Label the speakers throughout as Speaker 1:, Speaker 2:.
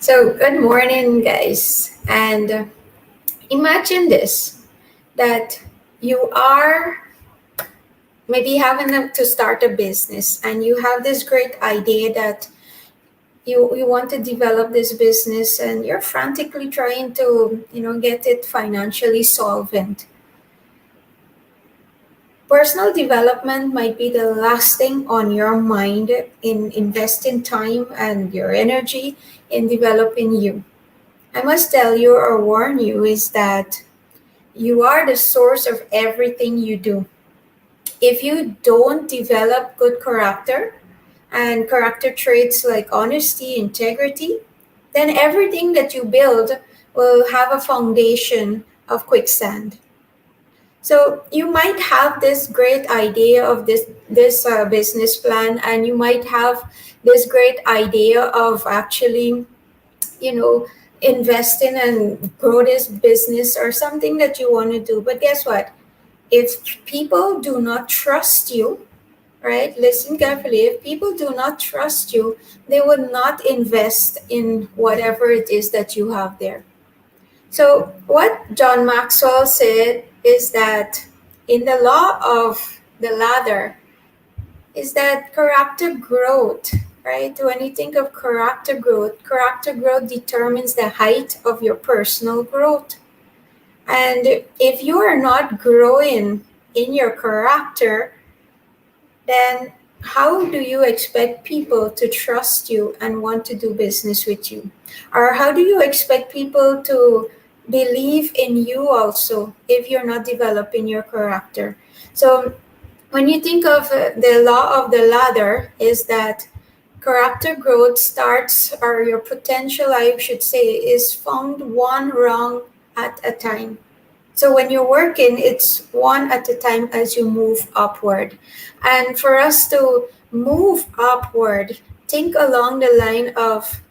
Speaker 1: So, good morning, guys. And imagine this that you are maybe having to start a business, and you have this great idea that you want to develop this business, and you're frantically trying to, get it financially solvent. Personal development might be the last thing on your mind in investing time and your energy in developing you. I must tell you or warn you is that you are the source of everything you do. If you don't develop good character and character traits like honesty, integrity, then everything that you build will have a foundation of quicksand. So you might have this great idea of this business plan, and you might have this great idea of actually, you know, invest in and grow this business or something that you want to do. But guess what? If people do not trust you, right? Listen carefully. If people do not trust you, they would not invest in whatever it is that you have there. So, what John Maxwell said is that in the law of the ladder, is that character growth, right? When you think of character growth determines the height of your personal growth. And if you are not growing in your character, then how do you expect people to trust you and want to do business with you? Or how do you expect people to believe in you also if you're not developing your character? So when you think of the law of the ladder, is that character growth starts, or your potential, I should say, is found one rung at a time. So when you're working, it's one at a time as you move upward. And for us to move upward, think along the line of,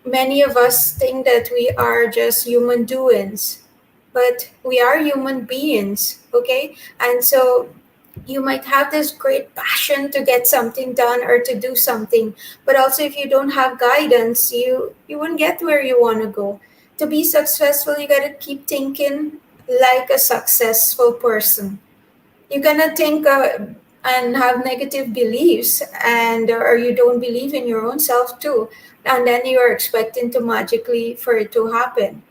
Speaker 1: many of us think that we are just human doings, but we are human beings, okay? And so you might have this great passion to get something done or to do something, but also if you don't have guidance, you wouldn't get where you want to go. To be successful, you got to keep thinking like a successful person. You're gonna think and have negative beliefs, and or you don't believe in your own self too, and then you're expecting to magically for it to happen,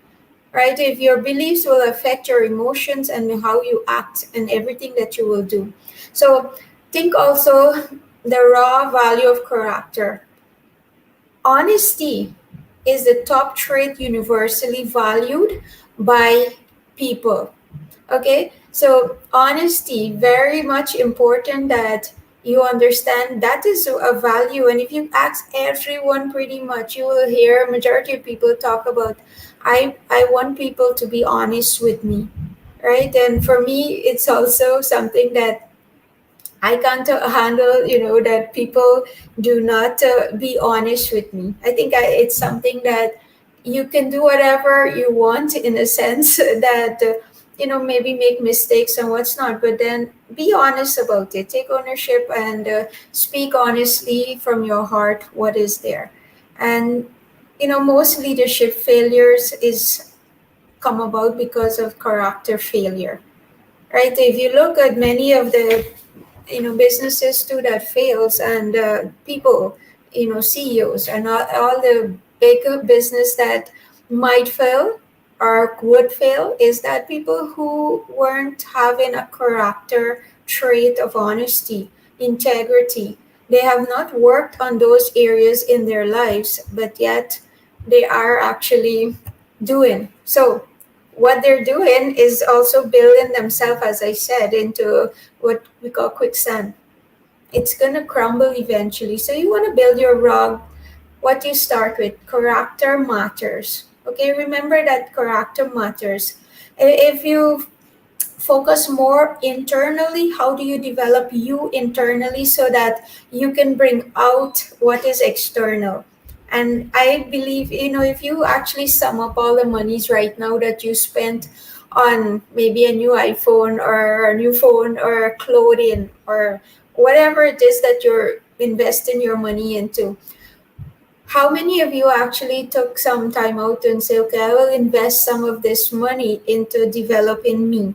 Speaker 1: right? If your beliefs will affect your emotions and how you act and everything that you will do. So think also the raw value of character. Honesty is the top trait universally valued by people. Okay, so honesty, very much important that you understand that is a value. And if you ask everyone, pretty much you will hear majority of people talk about, I want people to be honest with me, right? And for me, it's also something that I can't handle, that people do not be honest with me. I think it's something that you can do whatever you want in a sense that, maybe make mistakes and what's not, but then be honest about it. Take ownership and speak honestly from your heart what is there. And, most leadership failures is come about because of character failure, right? If you look at many of the businesses too that fails, and people, CEOs and all the bigger business that might fail or would fail, is that people who weren't having a character trait of honesty, integrity. They have not worked on those areas in their lives, but yet they are actually doing so. What they're doing is also building themselves, as I said, into what we call quicksand. It's gonna crumble eventually. So you want to build your rug. What you start with, character matters. Okay, remember that character matters. If you focus more internally, how do you develop you internally so that you can bring out what is external? And I believe, if you actually sum up all the monies right now that you spent on maybe a new iPhone or a new phone or clothing or whatever it is that you're investing your money into, How many of you actually took some time out and say, okay, I will invest some of this money into developing me,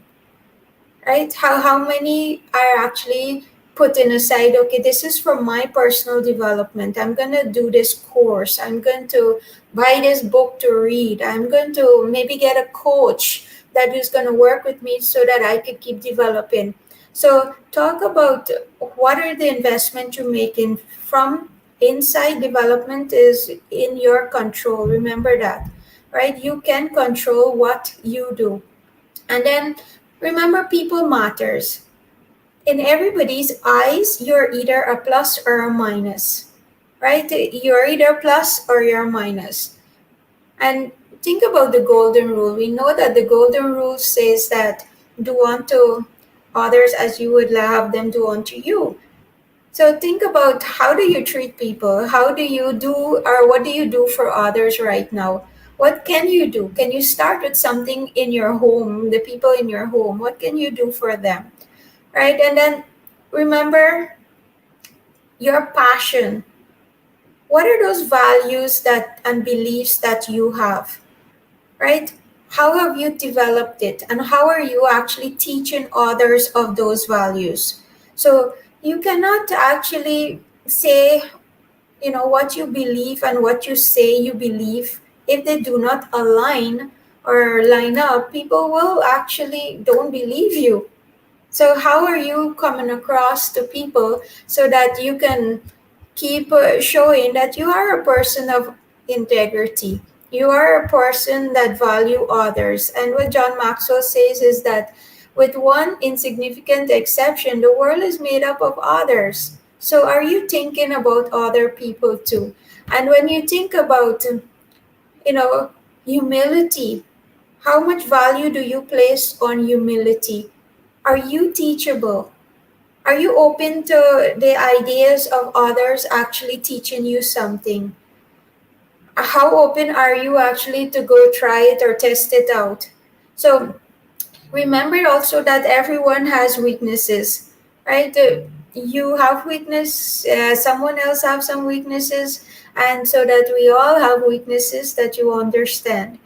Speaker 1: right? How many are actually putting aside, okay, this is for my personal development. I'm going to do this course. I'm going to buy this book to read. I'm going to maybe get a coach that is going to work with me so that I could keep developing. So talk about what are the investments you're making from inside. Development is in your control. Remember that, right? You can control what you do. And then remember, people matters. In everybody's eyes, you're either a plus or a minus, right? You're either plus or you're minus. And think about the golden rule. We know that the golden rule says that do unto others as you would have them do unto you. So think about, how do you treat people? How do you do, or what do you do for others right now? What can you do? Can you start with something in your home, the people in your home? What can you do for them? Right? And then remember your passion. What are those values that and beliefs that you have? Right? How have you developed it? And how are you actually teaching others of those values? So you cannot actually say, what you believe and what you say you believe, if they do not align or line up, people will actually don't believe you. So how are you coming across to people so that you can keep showing that you are a person of integrity, you are a person that value others? And what John Maxwell says is that with one insignificant exception, the world is made up of others. So are you thinking about other people too? And when you think about you know humility, how much value do you place on humility? Are you teachable? Are you open to the ideas of others actually teaching you something? How open are you actually to go try it or test it out? So remember also that everyone has weaknesses, right? You have weakness, someone else have some weaknesses, and so that we all have weaknesses that you understand.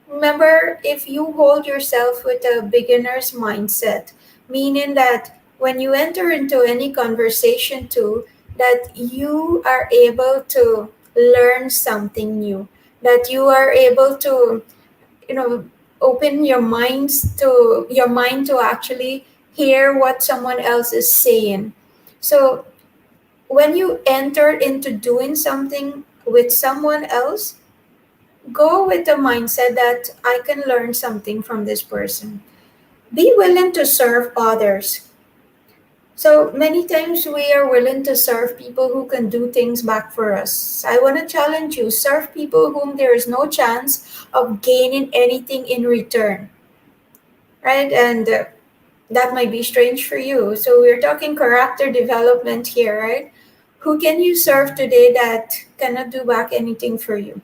Speaker 1: Remember, if you hold yourself with a beginner's mindset, meaning that when you enter into any conversation too, that you are able to learn something new, that you are able to, you know, open your mind to actually hear what someone else is saying. So when you enter into doing something with someone else, go with the mindset that I can learn something from this person. Be willing to serve others. So many times we are willing to serve people who can do things back for us. I want to challenge you, serve people whom there is no chance of gaining anything in return, right? And that might be strange for you. So we're talking character development here, right? Who can you serve today that cannot do back anything for you?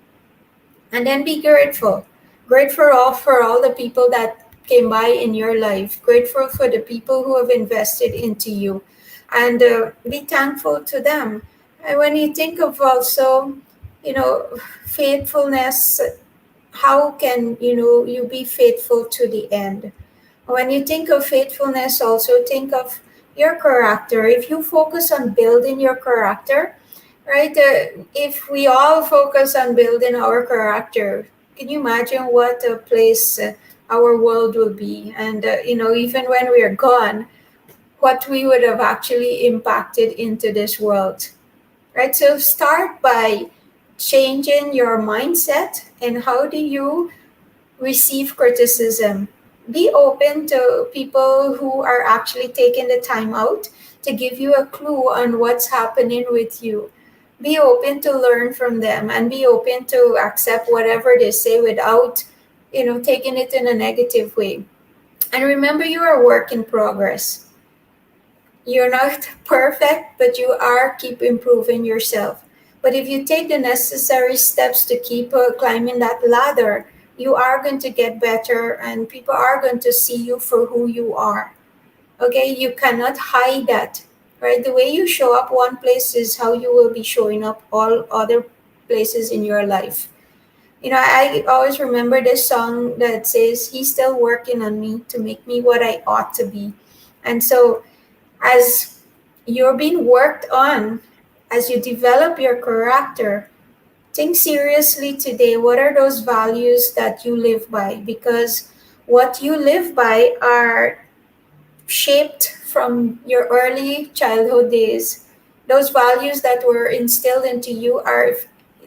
Speaker 1: And then be grateful. Grateful for all the people that came by in your life. Grateful for the people who have invested into you, and be thankful to them. And when you think of also, you know faithfulness, how can you be faithful to the end? When you think of faithfulness, also think of your character. If you focus on building your character, right? If we all focus on building our character, can you imagine what a place our world will be? And, even when we are gone, what we would have actually impacted into this world, right? So start by changing your mindset. And how do you receive criticism? Be open to people who are actually taking the time out to give you a clue on what's happening with you. Be open to learn from them, and be open to accept whatever they say without taking it in a negative way. And remember, you are a work in progress. You're not perfect, but you are keep improving yourself. But if you take the necessary steps to keep climbing that ladder, you are going to get better, and people are going to see you for who you are. Okay, you cannot hide that, right? The way you show up one place is how you will be showing up all other places in your life. I always remember this song that says, "He's still working on me to make me what I ought to be." And so, as you're being worked on, as you develop your character, think seriously today, what are those values that you live by? Because what you live by are shaped from your early childhood days. Those values that were instilled into you are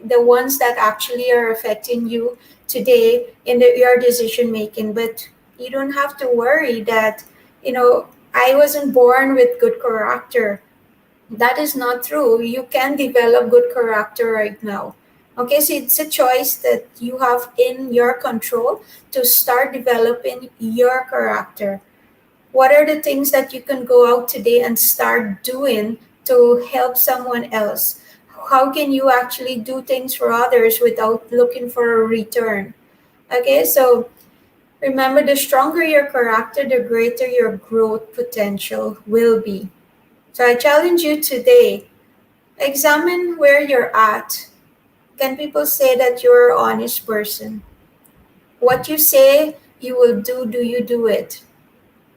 Speaker 1: the ones that actually are affecting you today in your decision making. But you don't have to worry that, I wasn't born with good character. That is not true. You can develop good character right now. Okay, so it's a choice that you have in your control to start developing your character. What are the things that you can go out today and start doing to help someone else? How can you actually do things for others without looking for a return? Okay, so remember, the stronger your character, the greater your growth potential will be. So I challenge you today, examine where you're at. Can people say that you're an honest person? What you say you will do you do it?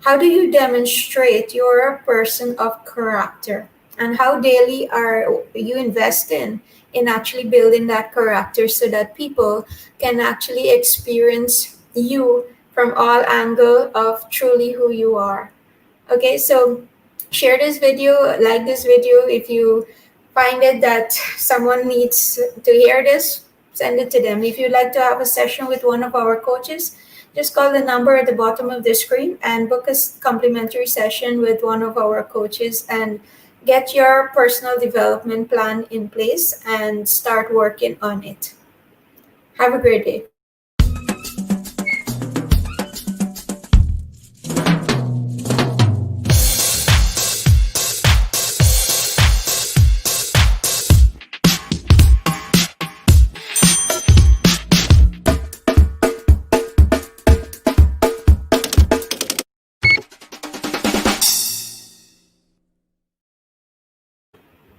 Speaker 1: How do you demonstrate you're a person of character? And how daily are you investing in actually building that character so that people can actually experience you from all angle of truly who you are? Okay, so share this video, like this video. If you find it that someone needs to hear this, send it to them. If you'd like to have a session with one of our coaches, just call the number at the bottom of the screen and book a complimentary session with one of our coaches and get your personal development plan in place and start working on it. Have a great day.